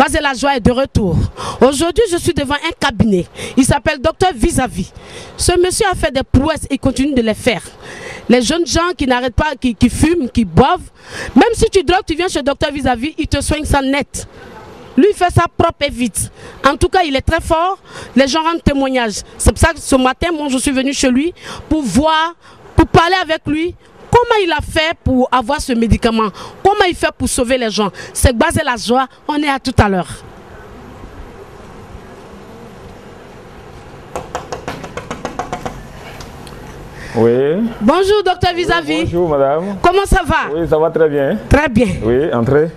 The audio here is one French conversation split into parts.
Base et la joie est de retour. Aujourd'hui, je suis devant un cabinet. Il s'appelle Docteur Vis-à-Vis. Ce monsieur a fait des prouesses et continue de les faire. Les jeunes gens qui n'arrêtent pas, qui fument, qui boivent, même si tu drogues, tu viens chez Docteur Vis-à-Vis, il te soigne ça net. Lui, il fait ça propre et vite. En tout cas, il est très fort. Les gens rendent témoignage. C'est pour ça que ce matin, moi, je suis venue chez lui pour voir, pour parler avec lui. Comment il a fait pour avoir ce médicament? Comment il fait pour sauver les gens? C'est Base et la joie. On est à tout à l'heure. Oui. Bonjour, docteur Vis-à-Vis. Oui, bonjour, madame. Comment ça va? Oui, ça va très bien. Très bien. Oui, entrez.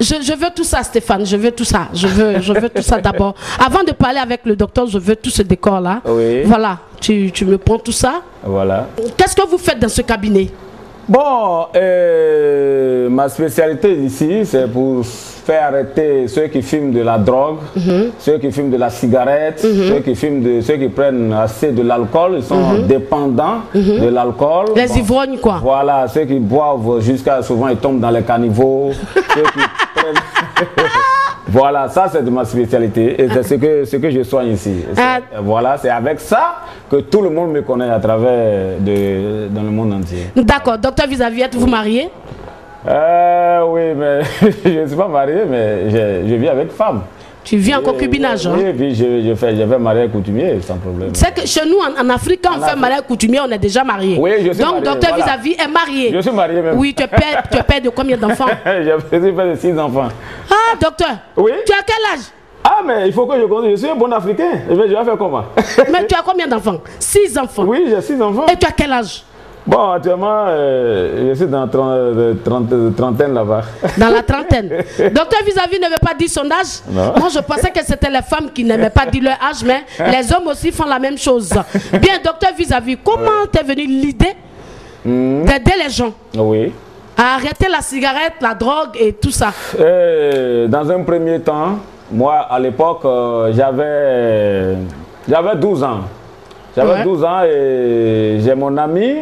Je veux tout ça, Stéphane. Je veux tout ça. Je veux tout ça d'abord. Avant de parler avec le docteur, je veux tout ce décor-là. Oui. Voilà. Tu me prends tout ça. Voilà. Qu'est-ce que vous faites dans ce cabinet? Bon, ma spécialité ici, c'est pour faire arrêter ceux qui fument de la drogue, ceux qui fument de la cigarette, ceux qui prennent assez de l'alcool, ils sont dépendants de l'alcool. Les ivrognes, quoi. Voilà, ceux qui boivent jusqu'à souvent ils tombent dans les caniveaux. Ceux qui prennent... Voilà, ça c'est de ma spécialité et c'est ce que je soigne ici. Voilà, c'est avec ça que tout le monde me connaît à travers dans le monde entier. D'accord, docteur Vis-à-Vis, êtes-vous marié? Oui, mais je ne suis pas marié, mais je vis avec femme. Tu vis en concubinage, hein? Oui, et puis je vais marier coutumier sans problème. C'est que chez nous, en Afrique, quand on fait mariage coutumier, on est déjà marié. Oui, je suis donc, marié, docteur voilà. Vis-à-Vis est marié. Je suis marié même. Oui, tu es père de combien d'enfants? Je suis père de 6 enfants. Ah, docteur. Oui. Tu as quel âge? Ah, mais il faut que je continue. Je suis un bon Africain. Je vais faire comment? Mais tu as combien d'enfants? 6 enfants. Oui, j'ai 6 enfants. Et tu as quel âge? Bon, actuellement, je suis dans la trentaine là-bas. Dans la trentaine. Docteur Vis-à-Vis ne veut pas dire son âge. Non. Moi, je pensais que c'était les femmes qui n'aimaient pas dire leur âge, mais les hommes aussi font la même chose. Bien, docteur Vis-à-Vis, comment t'es venue l'idée d'aider les gens à arrêter la cigarette, la drogue et tout ça? Dans un premier temps, moi, à l'époque, j'avais 12 ans. J'avais 12 ans et j'ai mon ami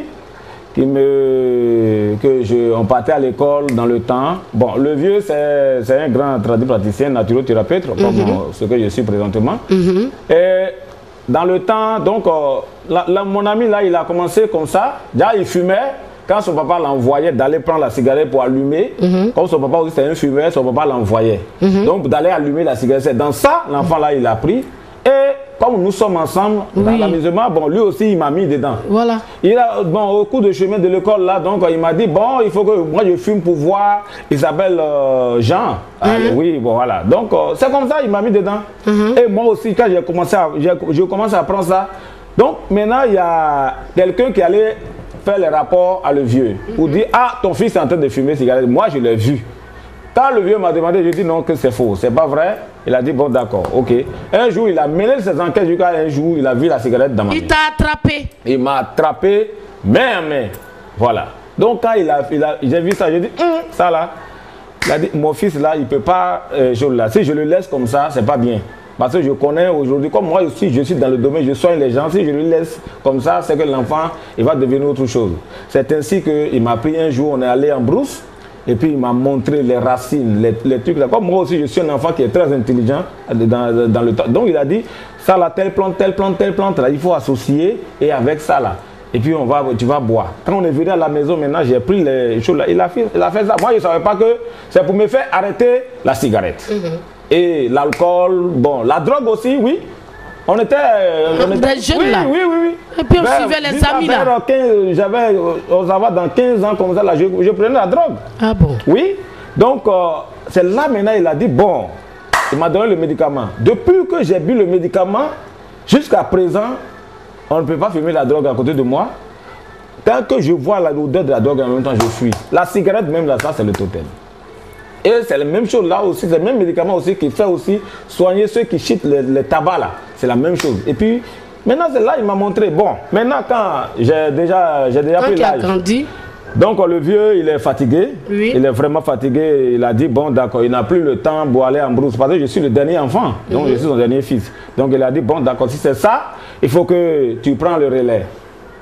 on partait à l'école dans le temps. Bon, le vieux, c'est un grand praticien, naturothérapeute, comme ce que je suis présentement. Et dans le temps, donc, mon ami, là, il a commencé comme ça. Déjà, il fumait. Quand son papa l'envoyait d'aller prendre la cigarette pour allumer, comme son papa aussi c'était un fumeur, son papa l'envoyait. Donc, d'aller allumer la cigarette, c'est dans ça, l'enfant, là, il a pris. Et comme nous sommes ensemble dans l'amusement, bon, lui aussi, il m'a mis dedans. Voilà. Au cours de chemin de l'école, là, donc, il m'a dit, bon, il faut que moi, je fume pour voir. Il s'appelle Jean. Oui, bon, voilà. Donc, c'est comme ça, il m'a mis dedans. Et moi aussi, quand j'ai commencé à prendre ça, donc, maintenant, il y a quelqu'un qui allait faire les rapports à le vieux pour dire, ah, ton fils est en train de fumer cigarette. Moi, je l'ai vu. Quand le vieux m'a demandé, je dis non, que c'est faux, c'est pas vrai. Il a dit bon, d'accord, ok. Un jour, il a mêlé ses enquêtes jusqu'à un jour, il a vu la cigarette dans ma main. Il t'a attrapé? Il m'a attrapé, main en main. Voilà. Donc, quand j'ai vu ça, j'ai dit, ça là. Il a dit, mon fils là, il peut pas, si je le laisse comme ça, c'est pas bien. Parce que je connais aujourd'hui, comme moi aussi, je suis dans le domaine, je soigne les gens. Si je le laisse comme ça, c'est que l'enfant, il va devenir autre chose. C'est ainsi qu'il m'a pris un jour, on est allé en brousse. Et puis il m'a montré les racines, les trucs là. Comme moi aussi, je suis un enfant qui est très intelligent dans le temps. Donc il a dit, ça là, telle plante, là, il faut associer et avec ça là. Et puis tu vas boire. Quand on est venu à la maison maintenant, j'ai pris les choses là. Il a fait ça. Moi, je ne savais pas que c'est pour me faire arrêter la cigarette. Et l'alcool, bon, la drogue aussi, oui. On était des jeunes là. Oui. Et puis on suivait les amis là. J'avais, dans 15 ans comme ça, là, je prenais la drogue. Ah bon? Oui. Donc, c'est là maintenant, il a dit, bon, il m'a donné le médicament. Depuis que j'ai bu le médicament, jusqu'à présent, on ne peut pas fumer la drogue à côté de moi. Tant que je vois l'odeur de la drogue, en même temps, je fuis. La cigarette, même là, ça, c'est le totem. Et c'est la même chose là aussi, c'est le même médicament aussi qui fait aussi soigner ceux qui chitent les tabacs là. C'est la même chose. Et puis, maintenant, c'est là il m'a montré. Bon, maintenant, quand j'ai déjà pris l'âge. Donc, le vieux, il est fatigué. Oui. Il est vraiment fatigué. Il a dit, bon, d'accord, il n'a plus le temps pour aller en brousse. Parce que je suis le dernier enfant. Donc, je suis son dernier fils. Donc, il a dit, bon, d'accord, si c'est ça, il faut que tu prends le relais.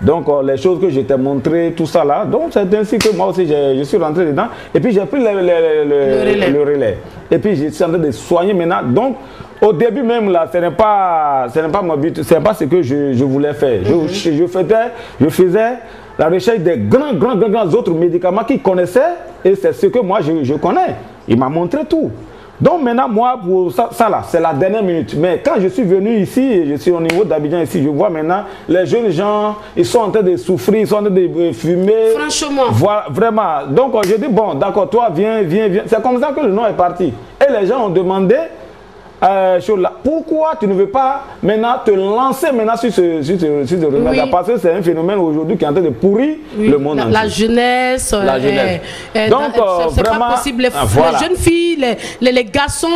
Donc, les choses que je t'ai montrées, tout ça là. Donc, c'est ainsi que moi aussi, je suis rentré dedans. Et puis, j'ai pris le relais. Et puis, je suis en train de soigner maintenant. Donc, au début même, là, ce n'est pas mon but, ce n'est pas ce que je voulais faire. Je faisais la recherche des grands autres médicaments qu'ils connaissaient. Et c'est ce que moi, je connais. Il m'a montré tout. Donc maintenant, moi, pour ça là, c'est la dernière minute. Mais quand je suis venu ici, je suis au niveau d'Abidjan ici, je vois maintenant les jeunes gens, ils sont en train de souffrir, ils sont en train de fumer. Franchement. Voilà, vraiment. Donc je dis, bon, d'accord, toi, viens. C'est comme ça que le nom est parti. Et les gens ont demandé, pourquoi tu ne veux pas maintenant te lancer maintenant sur ce remède, oui. Parce que c'est un phénomène aujourd'hui qui est en train de pourrir le monde entier. La jeunesse. Donc c'est vraiment, pas possible. Les jeunes filles, les garçons,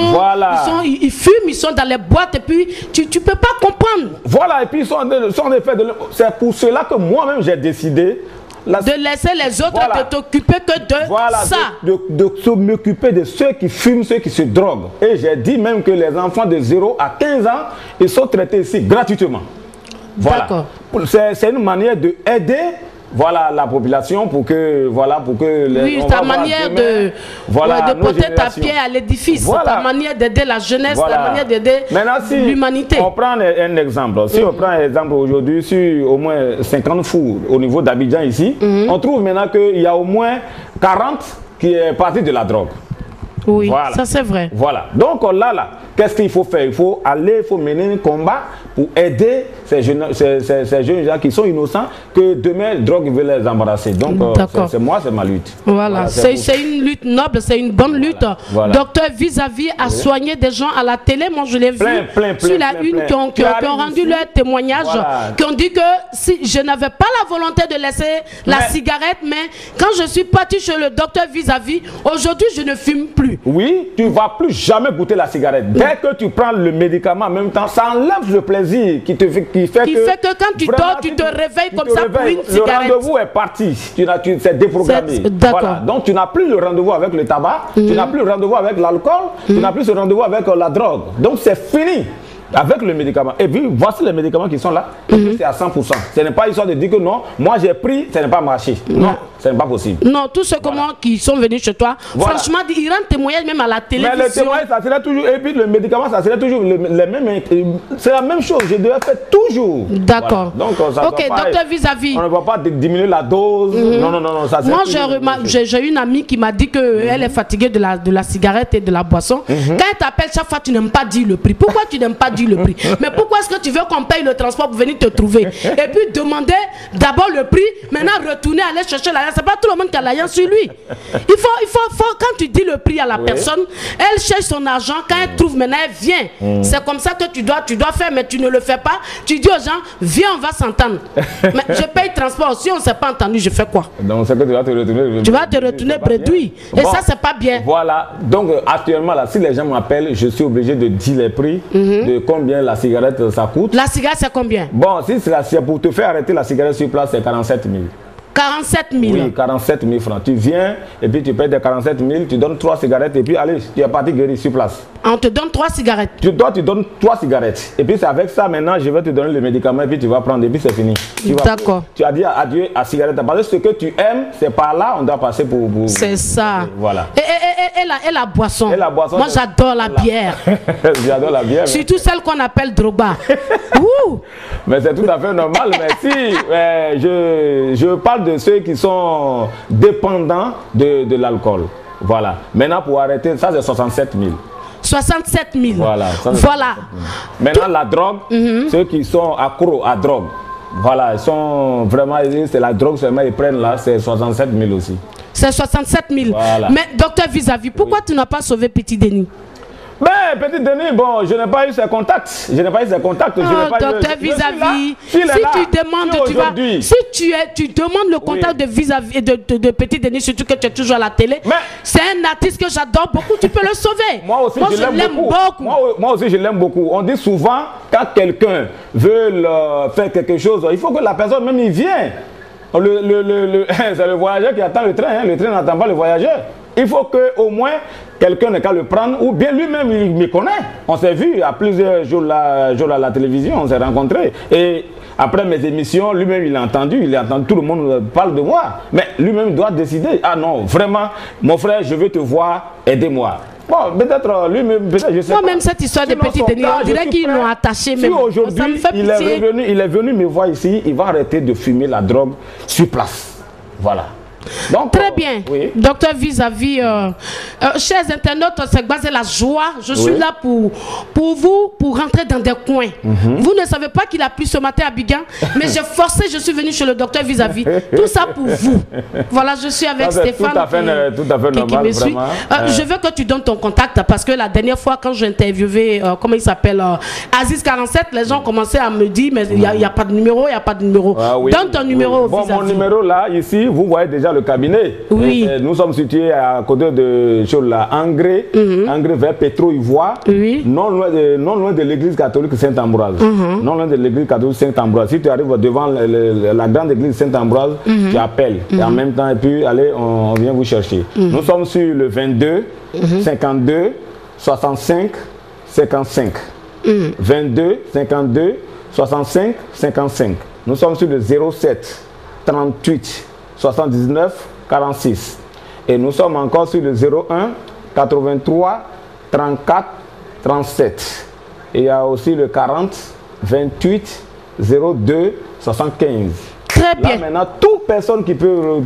ils fument, ils sont dans les boîtes et puis tu ne peux pas comprendre. Voilà, et puis ils sont en effet c'est pour cela que moi-même j'ai décidé de laisser les autres de t'occuper que de ça. De m'occuper de ceux qui fument, ceux qui se droguent. Et j'ai dit même que les enfants de 0 à 15 ans, ils sont traités ici gratuitement. Voilà. C'est une manière d'aider la population pour que oui, ta manière de porter ta pierre à l'édifice, ta manière d'aider la jeunesse, ta manière d'aider l'humanité. On prend un exemple. Si on prend un exemple aujourd'hui sur au moins 50 fous au niveau d'Abidjan ici, on trouve maintenant qu'il y a au moins 40 qui est parti de la drogue. Oui, ça c'est vrai. Voilà. Donc là, qu'est-ce qu'il faut faire? Il faut mener un combat pour aider ces jeunes gens qui sont innocents, que demain, la drogue veut les embarrasser. Donc, c'est ma lutte. Voilà, c'est une lutte noble, c'est une bonne lutte. Docteur Vis-à-vis a soigné des gens à la télé. Moi, je l'ai vu sur la une qui ont rendu leur témoignage, qui ont dit que si je n'avais pas la volonté de laisser la cigarette, mais quand je suis parti chez le docteur Vis-à-vis, aujourd'hui, je ne fume plus. Oui, tu ne vas plus jamais goûter la cigarette. Dès que tu prends le médicament en même temps, ça enlève le plaisir qui fait que quand tu dors, tu te réveilles comme ça pour une cigarette. Le rendez-vous est parti. C'est déprogrammé. Voilà. Donc tu n'as plus le rendez-vous avec le tabac, tu n'as plus le rendez-vous avec l'alcool, tu n'as plus ce rendez-vous avec la drogue. Donc c'est fini. Avec le médicament. Et puis, voici les médicaments qui sont là. C'est à 100%. Ce n'est pas histoire de dire que non, moi j'ai pris, ça n'est pas marché. Non, ce n'est pas possible. Non, tous ceux qui sont venus chez toi, franchement, ils rendent témoignage même à la télévision. Mais le témoignage, ça serait toujours, et puis le médicament, ça serait toujours les mêmes. C'est la même chose, je devais faire toujours. D'accord. Donc, ok, docteur Vis-à-vis. On ne va pas diminuer la dose. Non, ça moi, j'ai une amie qui m'a dit qu'elle est fatiguée de la cigarette et de la boisson. Quand elle t'appelle chaque fois, tu n'aimes pas dire le prix. Pourquoi tu n'aimes pas dire le prix? Mais pourquoi est-ce que tu veux qu'on paye le transport pour venir te trouver? Et puis demander d'abord le prix, maintenant retourner aller chercher l'alliance. C'est pas tout le monde qui a l'alliance sur lui. Il faut quand tu dis le prix à la personne, elle cherche son argent, quand elle trouve maintenant elle vient. C'est comme ça que tu dois faire, mais tu ne le fais pas. Tu dis aux gens, viens, on va s'entendre. Mais je paye transport. Si on ne s'est pas entendu, je fais quoi? Donc c'est que tu vas te retourner. Tu vas te retourner bredouille. Et ça, c'est pas bien. Voilà. Donc actuellement là, si les gens m'appellent, je suis obligé de dire les prix de combien la cigarette ça coûte. La cigarette c'est combien? Bon, si c'est pour te faire arrêter la cigarette sur place, c'est 47 000. 47 000. Oui, 47 000 francs. Tu viens et puis tu payes des 47 000, tu donnes 3 cigarettes et puis allez, tu es parti guéri sur place. On te donne 3 cigarettes. Tu donnes 3 cigarettes. Et puis c'est avec ça maintenant, je vais te donner le médicament et puis tu vas prendre et puis c'est fini. D'accord. Tu as dit adieu à cigarette. Parce que ce que tu aimes, c'est par là, on doit passer pour c'est ça. Voilà. Et la boisson. Et la boisson. Moi j'adore la bière. J'adore la bière. Surtout celle qu'on appelle Droba. Mais c'est tout à fait normal. Mais si je parle de ceux qui sont dépendants de l'alcool. Voilà. Maintenant, pour arrêter, ça c'est 67 000. 67 000. Voilà. Voilà. Maintenant, la drogue, ceux qui sont accros à drogue, voilà, ils sont vraiment, c'est la drogue seulement, ils prennent là, c'est 67 000 aussi. C'est 67 000. Voilà. Mais docteur Vis-à-vis, pourquoi tu n'as pas sauvé Petit Denis? Mais Petit Denis, bon, je n'ai pas eu ses contacts. Docteur Vis-à-vis, si tu demandes le contact de Vis-à-vis de Petit Denis, surtout que tu es toujours à la télé, c'est un artiste que j'adore beaucoup, tu peux le sauver. Moi aussi, je l'aime beaucoup. Moi aussi, je l'aime beaucoup. On dit souvent, quand quelqu'un veut faire quelque chose, il faut que la personne même y vienne. C'est le voyageur qui attend le train, le train n'attend pas le voyageur. Il faut qu'au moins quelqu'un n'a qu'à le prendre, ou bien lui-même il me connaît. On s'est vu à plusieurs jours à la télévision, on s'est rencontrés. Et après mes émissions, lui-même il a entendu, tout le monde parle de moi. Mais lui-même doit décider. Ah non, vraiment, mon frère, je veux te voir, aidez-moi. Bon, peut-être lui-même, peut-être je sais pas. Même cette histoire de petit Denis, on dirait qu'ils l'ont attaché même. Si aujourd'hui, il est venu me voir ici, il va arrêter de fumer la drogue sur place. Voilà. Donc, très bien, oui. Docteur Vis-à-vis, chers internautes, c'est basé la joie. Je suis là pour vous, pour rentrer dans des coins. Vous ne savez pas qu'il a plu ce matin à Bigan, mais j'ai forcé, je suis venu chez le docteur Vis-à-vis. Tout ça pour vous. Voilà, je suis avec Stéphane qui me suit. Je veux que tu donnes ton contact parce que la dernière fois, quand j'ai interviewé, comment il s'appelle, Aziz 47, les gens commençaient à me dire, mais il n'y a pas de numéro, il n'y a pas de numéro. Donne ton numéro. Bon, mon numéro là, ici, vous voyez déjà le cabinet. Oui. Nous sommes situés à côté de Angré, Angré vers Pétro-Ivoire, non loin de l'église catholique Saint-Ambroise. Non loin de l'église catholique Saint-Ambroise. Si tu arrives devant la grande église Saint-Ambroise, tu appelles. Et en même temps, et puis allez, on vient vous chercher. Nous sommes sur le 22 52 65 55. 22 52 65 55. Nous sommes sur le 07 38 79 46. Et nous sommes encore sur le 01 83 34 37. Et il y a aussi le 40 28 02 75. Très bien. Là maintenant, toute personne qui veut,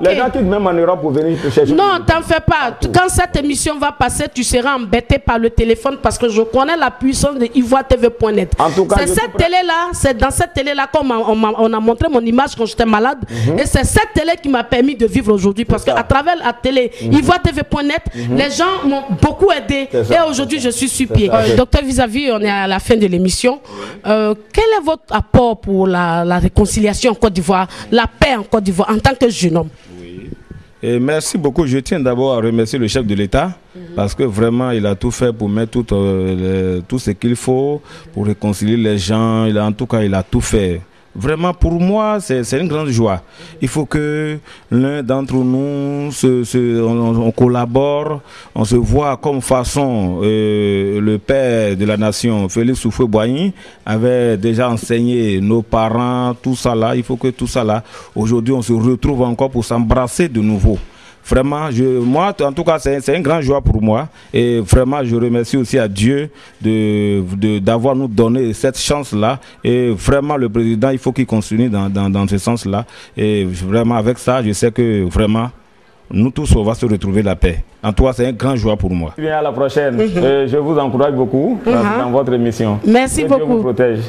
les gens qui même en Europe pour venir chercher. Non, t'en fais pas. Quand cette émission va passer, tu seras embêté par le téléphone parce que je connais la puissance de ivoiretv.net. En tout cas, c'est cette télé-là, c'est dans cette télé-là qu'on a montré mon image quand j'étais malade. Et c'est cette télé qui m'a permis de vivre aujourd'hui parce qu'à travers la télé, ivoiretv.net, les gens m'ont beaucoup aidé. Et aujourd'hui, je suis sur pied. Docteur Vis-à-vis, on est à la fin de l'émission. Quel est votre apport pour la réconciliation en Côte d'Ivoire, la paix en Côte d'Ivoire, en tant que jeune homme? Oui. Et merci beaucoup. Je tiens d'abord à remercier le chef de l'État parce que vraiment, il a tout fait pour mettre tout ce qu'il faut pour réconcilier les gens. En tout cas, il a tout fait. Vraiment, pour moi, c'est une grande joie. Il faut que l'un d'entre nous, on collabore, on se voit comme façon le père de la nation, Félix Houphouët-Boigny, avait déjà enseigné nos parents, tout ça là. Il faut que tout ça là, aujourd'hui, on se retrouve encore pour s'embrasser de nouveau. Vraiment, moi, en tout cas, c'est une grande joie pour moi. Et vraiment, je remercie aussi à Dieu d'avoir nous donné cette chance-là. Et vraiment, le président, il faut qu'il continue dans ce sens-là. Et vraiment, avec ça, je sais que vraiment, nous tous, on va se retrouver la paix. En tout cas, c'est une grande joie pour moi. Bien, à la prochaine. Je vous encourage beaucoup dans votre émission. Merci beaucoup. Dieu vous protège.